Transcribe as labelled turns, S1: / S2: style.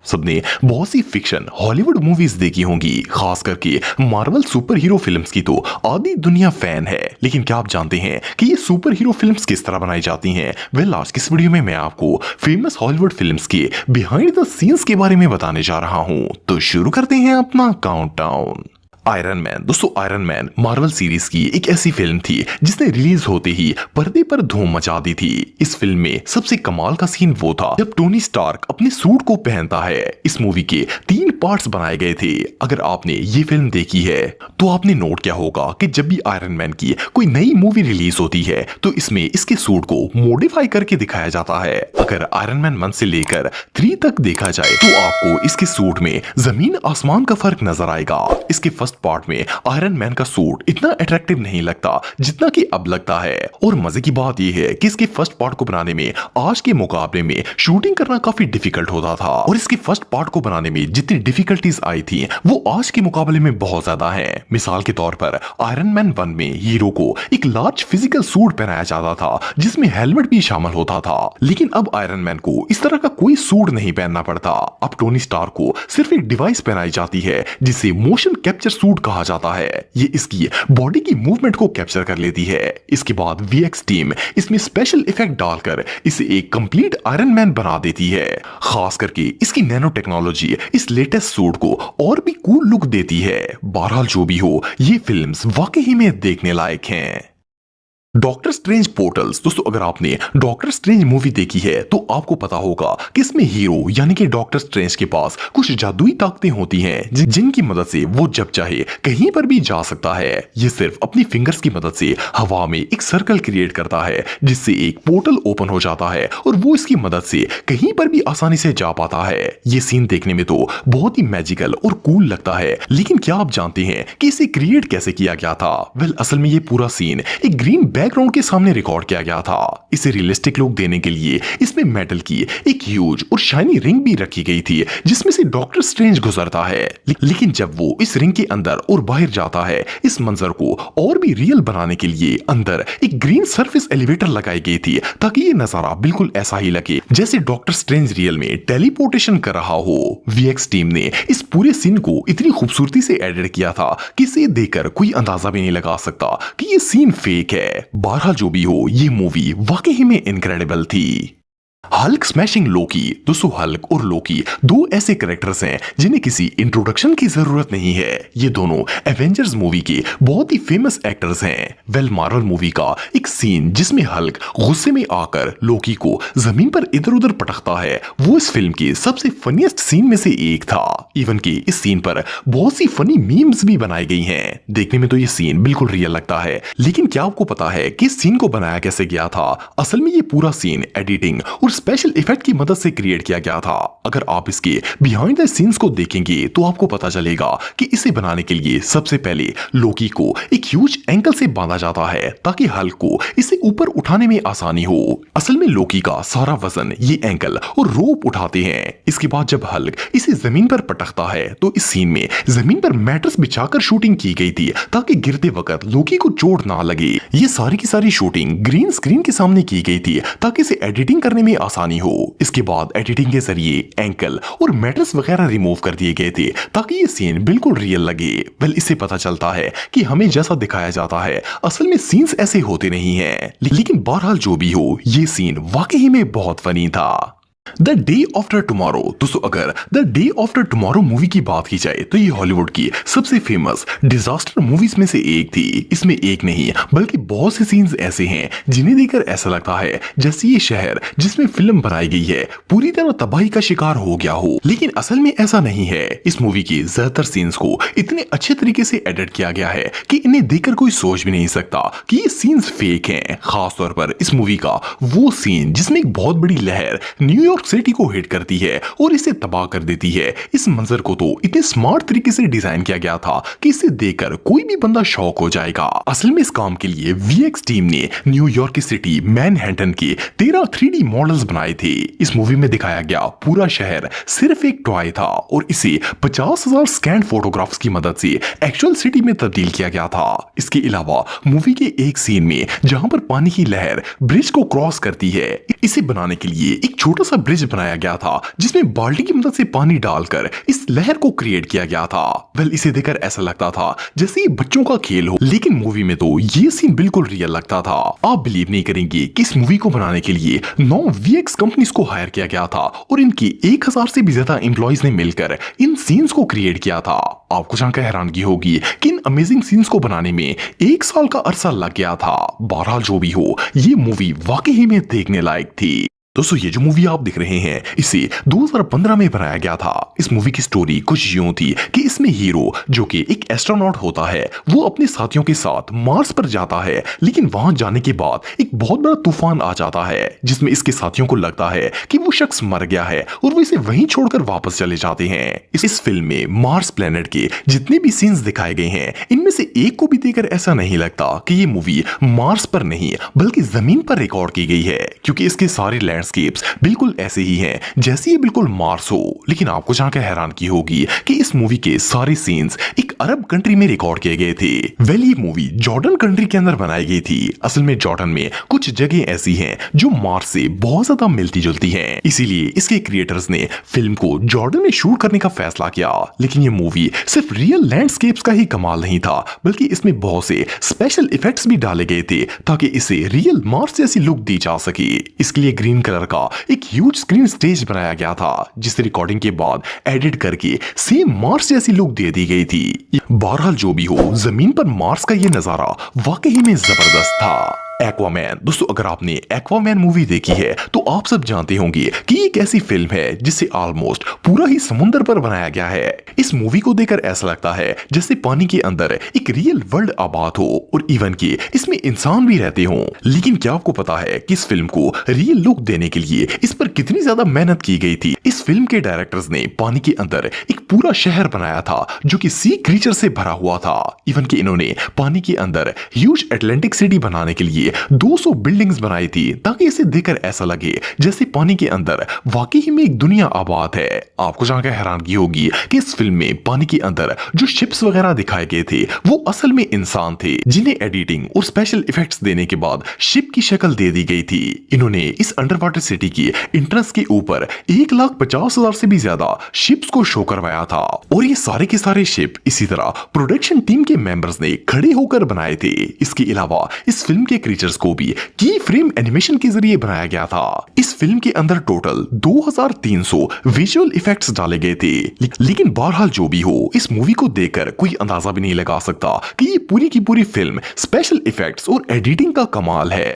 S1: सबने बहुत सी fiction Hollywood movies देखी होंगी, खास करके मार्वल सुपर हीरो फिल्म्स की तो आधी दुनिया फैन है। लेकिन क्या आप जानते हैं कि ये सुपर हीरो फिल्म्स किस तरह बनाई जाती हैं? वेल, आज की इस वीडियो में मैं आपको फेमस हॉलीवुड फिल्म्स के बिहाइंड द सीन्स के बारे में बताने जा रहा हूं। तो शुरू करते हैं अपना काउंटडाउन। Iron man. दोस्तों, आयरन मैन मार्वल सीरीज की एक ऐसी फिल्म थी जिसने रिलीज होते ही पर्दे पर धूम मचा दी थी। इस फिल्म में सबसे कमाल का सीन वो था जब टोनी स्टार्क अपने सूट को पहनता है। इस मूवी के 3 पार्ट्स बनाए गए थे। अगर आपने ये फिल्म देखी है तो आपने नोट किया होगा कि जब भी आयरन मैन की कोई नई मूवी रिलीज होती है तो इसमें इसके सूट को मॉडिफाई करके दिखाया जाता है। अगर आयरन मैन 1 से लेकर 3 तक देखा जाए तो आपको इसके सूट में जमीन आसमान का फर्क नजर आएगा। इसके फर्स्ट पार्ट में आयरन मैन का सूट इतना अट्रैक्टिव नहीं लगता जितना कि अब लगता है। और मजे की बात यह है कि इसके फर्स्ट पार्ट को बनाने में आज के मुकाबले में शूटिंग करना काफी डिफिकल्ट होता था। और इसके फर्स्ट पार्ट को बनाने में जितनी डिफिकल्टीज आई थी वो आज के मुकाबले में बहुत ज्यादा हैं। मिसाल के तौर पर आयरन मैन 1 में हीरो को एक लार्ज फिजिकल सूट पहनाया जाता था जिसमें हेलमेट भी शामिल होता था। लेकिन अब आयरन मैन को इस तरह का कोई सूट नहीं पहनना पड़ता। अब टोनी स्टार्क को सिर्फ एक डिवाइस पहनाई जाती है जिसे मोशन कैप्चर सूट कहा जाता है। ये इसकी बॉडी की मूवमेंट को कैप्चर कर लेती है। इसके बाद वीएक्स टीम इसमें स्पेशल इफेक्ट डालकर इसे एक कंप्लीट आयरन मैन बना देती है। खास करके इसकी नैनो टेक्नोलॉजी इस लेटेस्ट सूट को और भी कूल लुक देती है। बहरहाल जो भी हो, ये फिल्म्स वाकई में देखने लायक हैं। Doctor strange portals. दोस्तों, अगर आपने डॉक्टर स्ट्रेंज मूवी देखी है तो आपको पता होगा कि इसमें हीरो यानी कि डॉक्टर स्ट्रेंज के पास कुछ जादुई ताकतें होती हैं जिनकी मदद से वो जब चाहे कहीं पर भी जा सकता है। ये सिर्फ अपनी फिंगर्स की मदद से हवा में एक सर्कल क्रिएट करता है जिससे एक पोर्टल ओपन हो जाता है और वो इसकी मदद से कहीं पर भी आसानी से जा पाता है। ये सीन देखने में तो बहुत ही मैजिकल और कूल लगता है। लेकिन क्या आप जानते हैं कि इसे क्रिएट कैसे किया गया था? वेल, असल में ये पूरा सीन एक ग्रीन बैकग्राउंड के सामने रिकॉर्ड किया गया था। इसे रियलिस्टिक लुक देने के लिए इसमें मेटल की एक ह्यूज और शाइनी रिंग भी रखी गई थी जिसमें से डॉक्टर स्ट्रेंज गुजरता है। लेकिन जब वो इस रिंग के अंदर और बाहर जाता है, इस मंजर को और भी रियल बनाने के लिए अंदर एक ग्रीन सरफेस एलिवेटर लगाई गई थी ताकि ये नजारा बिल्कुल ऐसा ही लगे जैसे डॉक्टर स्ट्रेंज रियल में टेलीपोर्टेशन कर रहा हो। वीएक्स टीम ने इस पूरे सीन को इतनी खूबसूरती से एडिट किया था कि इसे देखकर कोई अंदाजा भी नहीं लगा सकता कि ये सीन फेक है। बहरहाल जो भी हो, ये मूवी वाकई में इनक्रेडिबल थी। हल्क स्मैशिंग लोकी। दोस्तों, हल्क और लोकी 2 ऐसे कैरेक्टर्स हैं जिन्हें किसी इंट्रोडक्शन की जरूरत नहीं है। ये दोनों एवेंजर्स मूवी के बहुत ही फेमस एक्टर्स हैं। वेल, मार्वल मूवी का एक सीन जिसमें हल्क गुस्से में आकर लोकी को जमीन पर इधर उधर पटकता है, वो इस फिल्म के सबसे फनीएस्ट सीन में से एक था। इवन कि इस सीन पर बहुत सी फनी मीम्स भी बनाई गई हैं। देखने में तो ये सीन बिल्कुल रियल लगता है, लेकिन क्या आपको पता है कि इस सीन को बनाया कैसे गया था? असल में ये पूरा सीन एडिटिंग और स्पेशल इफेक्ट की मदद से क्रिएट किया गया था। अगर आप इसके बिहाइंड द सीन्स को देखेंगे तो आपको पता चलेगा कि इसे बनाने के लिए सबसे पहले लोकी को एक ह्यूज एंकल से बांधा जाता है ताकि हल्क को इसे ऊपर उठाने में आसानी हो। असल में लोकी का सारा वजन ये एंकल और रोप उठाते हैं। इसके बाद जब हल्क इसे जमीन पर पटकता है तो इस सीन में जमीन पर मैट्रेस बिछाकर शूटिंग की गई थी ताकि गिरते वक्त लोकी को चोट ना लगे। ये सारी की सारी शूटिंग ग्रीन स्क्रीन के सामने की गई थी ताकि इसे एडिटिंग करने में आसानी हो। इसके बाद एडिटिंग के जरिए एंकल और मैट्रेस वगैरह रिमूव कर दिए गए थे ताकि ये सीन बिल्कुल रियल लगे। वेल, इससे पता चलता है कि हमें जैसा दिखाया जाता है असल में सीन्स ऐसे होते नहीं हैं। लेकिन बहरहाल जो भी हो, ये सीन वाकई में बहुत फनी था। The day after tomorrow. दोस्तों, अगर the day after tomorrow movie की बात की जाए तो ये हॉलीवुड की सबसे फेमस डिजास्टर मूवीज में से एक थी। इसमें एक नहीं बल्कि बहुत से सीन्स ऐसे हैं जिन्हें देखकर ऐसा लगता है जैसे ये शहर जिसमें फिल्म बनाई गई है पूरी तरह तबाही का शिकार हो गया हो। लेकिन असल में ऐसा नहीं है। इस मूवी के ज्यादातर सीन्स को इतने अच्छे तरीके से एडिट किया गया है कि इन्हें देखकर कोई सोच भी नहीं सकता कि ये सीन्स फेक हैं। खास तौर पर इस मूवी का वो सीन जिसमें एक बहुत बड़ी लहर न्यूयॉर्क सिटी को हिट करती है और इसे तबाह कर देती है। इस मंजर को तो इतने स्मार्ट तरीके से डिजाइन किया गया था कि इसे देखकर कोई भी बंदा शॉक हो जाएगा। असल में इस काम के लिए वीएक्स टीम ने न्यूयॉर्क की सिटी मैनहट्टन के 13 3D मॉडल्स बनाए थे। इस मूवी में दिखाया गया पूरा शहर सिर्फ एक टॉय था और इसे 50,000 स्कैन फोटोग्राफ्स की मदद से एक्चुअल सिटी में तब्दील किया गया था। इसके अलावा मूवी के एक सीन में जहां पर पानी की लहर ब्रिज को क्रॉस करती है, इसे बनाने के लिए एक छोटा सा ब्रिज बनाया गया था जिसमें बाल्टी की मदद से पानी डालकर इस लहर को क्रिएट किया गया था। वेल, इसे देखकर ऐसा लगता था जैसे ये बच्चों का खेल हो, लेकिन मूवी में तो ये सीन बिल्कुल रियल लगता था। आप बिलीव नहीं करेंगे कि इस मूवी को बनाने के लिए 9 वीएक्स कंपनीज को हायर किया गया था और इनकी 1000 से भी ज्यादा एम्प्लॉइज ने मिलकर इन सीन्स को क्रिएट किया था। आपको जानकर हैरानगी होगी कि इन अमेजिंग सीन्स को बनाने में 1 साल का अरसा लग गया था। बहरहाल जो भी हो, ये मूवी वाकई में देखने लायक थी। दोस्तों, ये जो मूवी आप देख रहे हैं इसे 2015 में बनाया गया था। इस मूवी की स्टोरी कुछ यूं थी कि इसमें हीरो जो कि एक एस्ट्रोनॉट होता है वो अपने साथियों के साथ मार्स पर जाता है, लेकिन वहां जाने के बाद एक बहुत बड़ा तूफान आ जाता है जिसमें इसके साथियों को लगता है कि वो शख्स मर गया है और वो इसे वहीं छोड़कर वापस चले जाते हैं। इस फिल्म में मार्स प्लेनेट के जितने भी सीन्स दिखाए गए हैं इनमें से एक को भी देखकर ऐसा नहीं लगता कि ये मूवी मार्स पर नहीं बल्कि जमीन पर रिकॉर्ड की गई है, क्योंकि इसके सारे लैंडस्केप्स बिल्कुल ऐसे ही हैं जैसे ये बिल्कुल मार्स हो। लेकिन आपको जानकर हैरानगी होगी कि इस मूवी के सारे सीन्स एक अरब कंट्री में रिकॉर्ड किए गए थे। वेल, ये मूवी जॉर्डन कंट्री के अंदर बनाई गई थी। असल में जॉर्डन में कुछ जगह ऐसी हैं जो मार्स से बहुत ज्यादा मिलती जुलती हैं, इसीलिए इसके क्रिएटर्स ने फिल्म को जॉर्डन में शूट करने का फैसला किया। लेकिन ये मूवी सिर्फ रियल लैंडस्केप्स का ही कमाल नहीं था, बल्कि इसमें बहुत से स्पेशल इफेक्ट्स भी डाले गए थे ताकि इसे रियल मार्स जैसी लुक दी जा सके। इसके लिए ग्रीन कलर का एक ह्यूज स्क्रीन स्टेज बनाया गया था जिसे रिकॉर्डिंग के बाद एडिट करके सेम मार्स जैसी लुक दे दी गई थी। बहरहाल जो भी हो, जमीन पर मार्स का यह नजारा वाकई में जबरदस्त था। एक्वामैन। दोस्तों, अगर आपने एक्वामैन मूवी देखी है तो आप सब जानते होंगे कि एक ऐसी फिल्म है जिसे ऑलमोस्ट पूरा ही समुद्र पर बनाया गया है। इस मूवी को देखकर ऐसा लगता है जैसे पानी के अंदर एक रियल वर्ल्ड आबाद हो और इवन कि इसमें इंसान भी रहते हों। लेकिन क्या आपको पता है कि इस फिल्म को रियल लुक देने के लिए इस पर कितनी ज्यादा मेहनत की गई थी? इस फिल्म के डायरेक्टर्स ने पानी के अंदर एक पूरा शहर बनाया था जो कि सी क्रीचर से भरा हुआ था। इवन कि इन्होंने पानी के अंदर ह्यूज एटलांटिक सिटी बनाने के लिए 200 बिल्डिंग्स बनाई थी ताकि इसे देखकर ऐसा लगे जैसे पानी के अंदर वाकई में एक दुनिया आबाद है। आपको जानकर हैरानगी होगी कि इस फिल्म में पानी के अंदर जो शिप्स वगैरह दिखाए गए थे वो असल में इंसान थे जिन्हें एडिटिंग और स्पेशल इफेक्ट्स देने के बाद शिप की शक्ल दे दी गई थी। इन्होंने इस अंडर वाटर सिटी की एंट्रेंस के ऊपर 1,50,000 से भी ज्यादा शिप्स को शो करवाया था और ये सारे के सारे शिप इसी तरह प्रोडक्शन टीम के मेंबर्स ने खड़े होकर बनाए थे। इसके अलावा इस फिल्म के क्रीचर्स को भी की फ्रेम एनिमेशन के जरिए बनाया गया था। इस फिल्म के अंदर टोटल 2300 विजुअल इफेक्ट्स डाले गए थे। लेकिन बहरहाल जो भी हो, इस मूवी को देखकर कोई अंदाजा भी नहीं लगा सकता कि ये पूरी की पूरी फिल्म स्पेशल इफेक्ट्स और एडिटिंग का कमाल है।